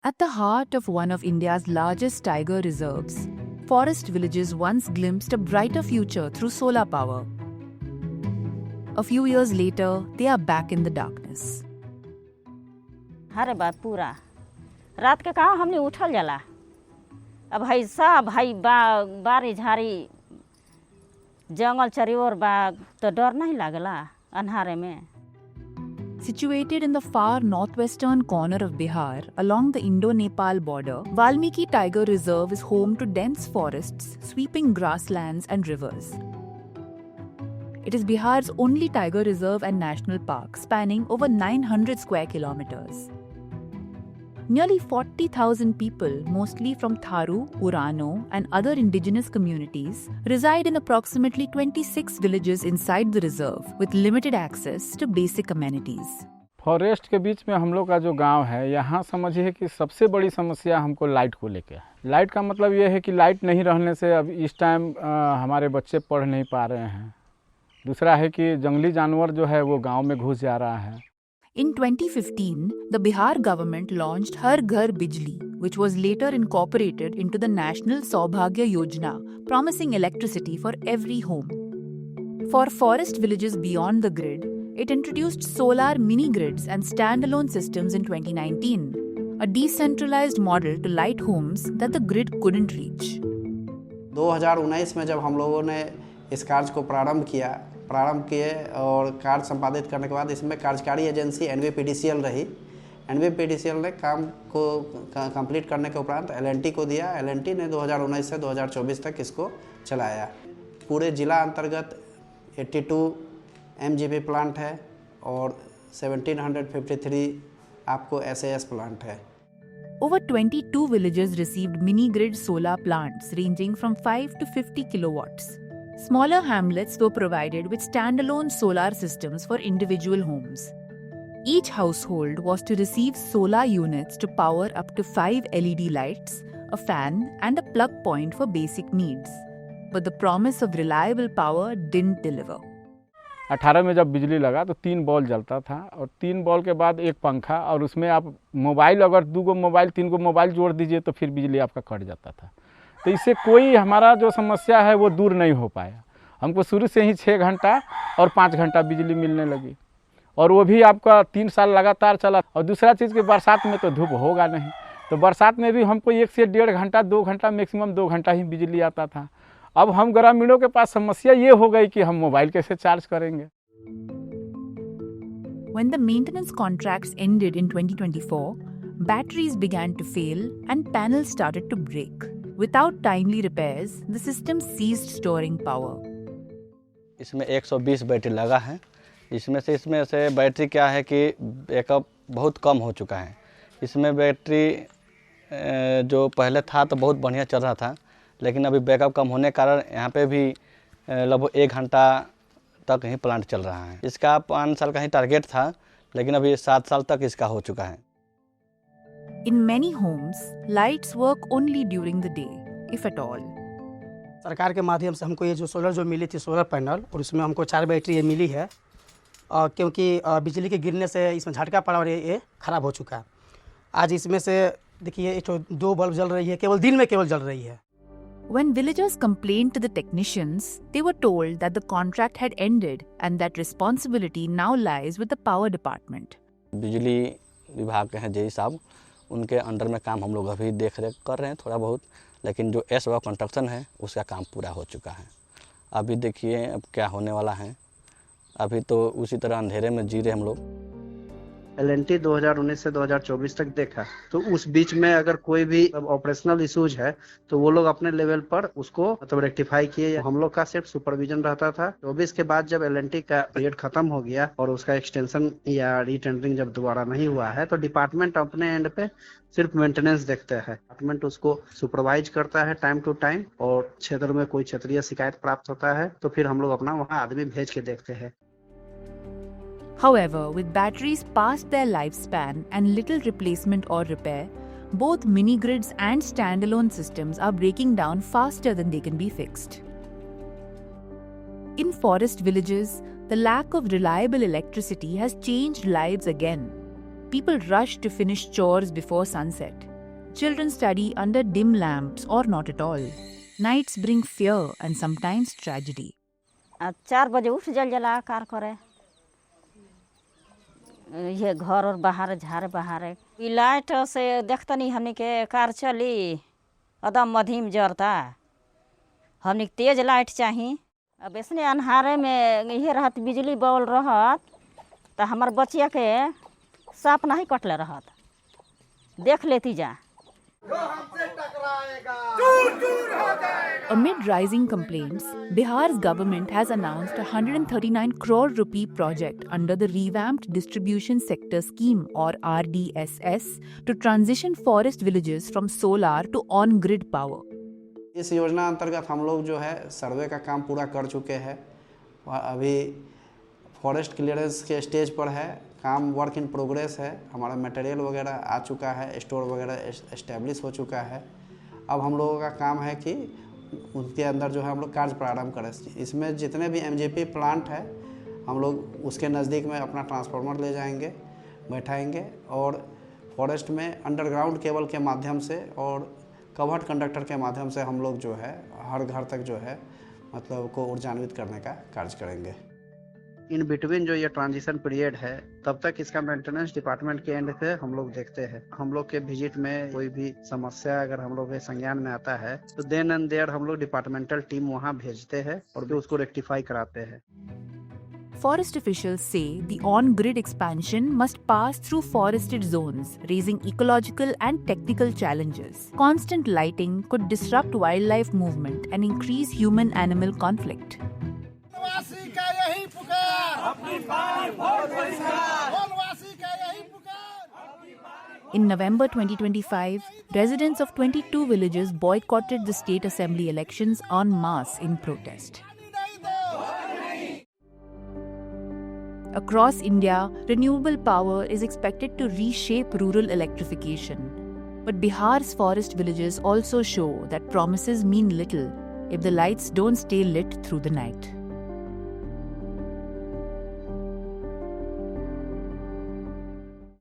At the heart of one of India's largest tiger reserves, forest villages once glimpsed a brighter future through solar power. A few years later, they are back in the darkness. हरे बात पूरा रात के कहाँ हमने उठल जाला अब भाई सब भाई बारी झारी जंगल चरियोर बाग तो डर नहीं लागला अन्हारे में. Situated in the far northwestern corner of Bihar, along the Indo-Nepal border, Valmiki Tiger Reserve is home to dense forests, sweeping grasslands and rivers. It is Bihar's only tiger reserve and national park, spanning over 900 square kilometers. Nearly 40,000 people, mostly from Tharu, Urano, and other indigenous communities, reside in approximately 26 villages inside the reserve, with limited access to basic amenities. Forest के बीच में हम लोग का जो गांव है, यहाँ समझिए कि सबसे बड़ी समस्या हमको लाइट को लेके है. लाइट का मतलब ये है कि लाइट नहीं रहने से अब इस टाइम हमारे बच्चे पढ़ नहीं पा रहे हैं. दूसरा है कि जंगली जानवर जो है वो गांव में घुस जा रहा है. In 2015, the Bihar government launched Har Ghar Bijli, which was later incorporated into the National Saubhagya Yojana, promising electricity for every home. For forest villages beyond the grid, it introduced solar mini-grids and standalone systems in 2019, a decentralized model to light homes that the grid couldn't reach. 2019 में जब हम लोगों ने इस कार्य को प्रारंभ किए और कार्य संपादित करने के बाद इसमें कार्यकारी एजेंसी NVPDCL रही. NVPDCL ने काम को कंप्लीट करने के उपरांत LNT को दिया. LNT ने 2019 से 2024 तक इसको चलाया. पूरे जिला अंतर्गत 82 MGB प्लांट है और 1753 आपको SAS प्लांट है. Over 22 villages received mini-grid solar plants ranging from 5 to 50 kilowatts. Smaller hamlets were provided with standalone solar systems for individual homes. Each household was to receive solar units to power up to 5 LED lights, a fan, and a plug point for basic needs. But the promise of reliable power didn't deliver. 18 में जब बिजली लगा तो 3 ball जलता था और 3 ball के बाद एक पंखा और उसमें आप मोबाइल अगर 2 गो मोबाइल 3 गो मोबाइल जोड़ दीजिए तो फिर बिजली आपका कट जाता था. तो इससे कोई हमारा जो समस्या है वो दूर नहीं हो पाया. हमको शुरू से ही 6 घंटा और 5 घंटा बिजली मिलने लगी और वो भी आपका 3 साल लगातार चला. और दूसरा चीज़ कि बरसात में तो धूप होगा नहीं, तो बरसात में भी हमको 1 से 1.5 घंटा 2 घंटा मैक्सिमम 2 घंटा ही बिजली आता था. अब हम ग्रामीणों के पास समस्या ये हो गई कि हम मोबाइल कैसे चार्ज करेंगे. When the maintenance contracts ended in 2024, batteries began to fail and panels started to break. Without timely repairs, the system ceased storing power. इसमें 120 बैटरी लगा है. इसमें से बैटरी क्या है कि बैकअप बहुत कम हो चुका है. इसमें बैटरी जो पहले था तो बहुत बढ़िया चल रहा था, लेकिन अभी बैकअप कम होने के कारण यहाँ पे भी लगभग 1 घंटा तक ही प्लांट चल रहा है. इसका 5 साल का ही टारगेट था, लेकिन अभी 7 साल तक इसका हो चुका है. In many homes, lights work only during the day, if at all. सरकार के माध्यम से हमको ये जो सोलर जो मिली थी सोलर पैनल, और इसमें हमको 4 बैटरी ये मिली है क्योंकि बिजली के गिरने से इसमें झटका पड़ा और ये ख़राब हो चुका है. आज इसमें से देखिए ये 2 बल्ब जल रही है, केवल दिन में केवल जल रही है. When villagers complained to the technicians, they were told that the contract had ended and that responsibility now lies with the power department. बिजली विभाग के हैं जेई साहब, उनके अंडर में काम हम लोग अभी देख रेख कर रहे हैं थोड़ा बहुत, लेकिन जो एस वर्क कंस्ट्रक्शन है उसका काम पूरा हो चुका है. अभी देखिए अब क्या होने वाला है. अभी तो उसी तरह अंधेरे में जी रहे हम लोग. LNT 2019 से 2024 तक देखा, तो उस बीच में अगर कोई भी ऑपरेशनल इश्यूज है तो वो लोग अपने लेवल पर उसको मतलब रेक्टिफाई किए. हम लोग का सिर्फ सुपरविजन रहता था. 24 के बाद जब LNT का पीरियड खत्म हो गया और उसका एक्सटेंशन या रीटेंडरिंग जब दोबारा नहीं हुआ है तो डिपार्टमेंट अपने एंड पे सिर्फ मेंटेनेंस देखते हैं. डिपार्टमेंट उसको सुपरवाइज करता है टाइम टू टाइम, और क्षेत्र में कोई क्षेत्रीय शिकायत प्राप्त होता है तो फिर हम लोग अपना वहाँ आदमी भेज के देखते हैं. However, with batteries past their lifespan and little replacement or repair, both mini-grids and standalone systems are breaking down faster than they can be fixed. In forest villages, the lack of reliable electricity has changed lives again. People rush to finish chores before sunset. Children study under dim lamps or not at all. Nights bring fear and sometimes tragedy. 4 बजे उठ जला car करे ये घर और बाहर झारे बाहर ई लाइट से देखतनी हमनी के कार चली एकदम मध्यम जरता हमनी के तेज लाइट चाहिए अब इसने अन्हारे में ये रहत बिजली बॉल रहत तो हमार बचिया के साफ नहीं कटले रहत देख लेती जा Amid rising complaints, Bihar's government has announced a 139 crore rupee project under the Revamped Distribution Sector Scheme or RDSS to transition forest villages from solar to on-grid power. इस योजना अंतर्गत हम लोग जो है सर्वे का काम पूरा कर चुके हैं। अभी फॉरेस्ट क्लियरेंस के स्टेज पर है, काम वर्क इन प्रोग्रेस है। हमारा मटेरियल वगैरह आ चुका है, स्टोर वगैरह एस्टेब्लिश हो चुका है। अब हम लोगों का काम है कि उनके अंदर जो है हम लोग कार्य प्रारंभ करें। इसमें जितने भी एमजेपी प्लांट है हम लोग उसके नज़दीक में अपना ट्रांसफार्मर ले जाएंगे, बैठाएंगे और फॉरेस्ट में अंडरग्राउंड केबल के माध्यम से और कवर्ड कंडक्टर के माध्यम से हम लोग जो है हर घर तक जो है मतलब को ऊर्जान्वित करने का कार्य करेंगे। इन बिटवीन जो ये ट्रांजिशन पीरियड है तब तक इसका मेंटेनेंस डिपार्टमेंट के एंड से हम लोग देखते हैं। हम लोग के विजिट में कोई भी समस्या अगर हम लोग के संज्ञान में आता है तो देन एंड देयर हम लोग डिपार्टमेंटल टीम वहां भेजते हैं और भी उसको रेक्टिफाई कराते हैं। Forest officials say the on-grid expansion must pass through forested zones, raising ecological and technical challenges. Constant lighting could disrupt wildlife movement and increase human-animal conflict. In November 2025, residents of 22 villages boycotted the state assembly elections en masse in protest. Across India, renewable power is expected to reshape rural electrification. But Bihar's forest villages also show that promises mean little if the lights don't stay lit through the night.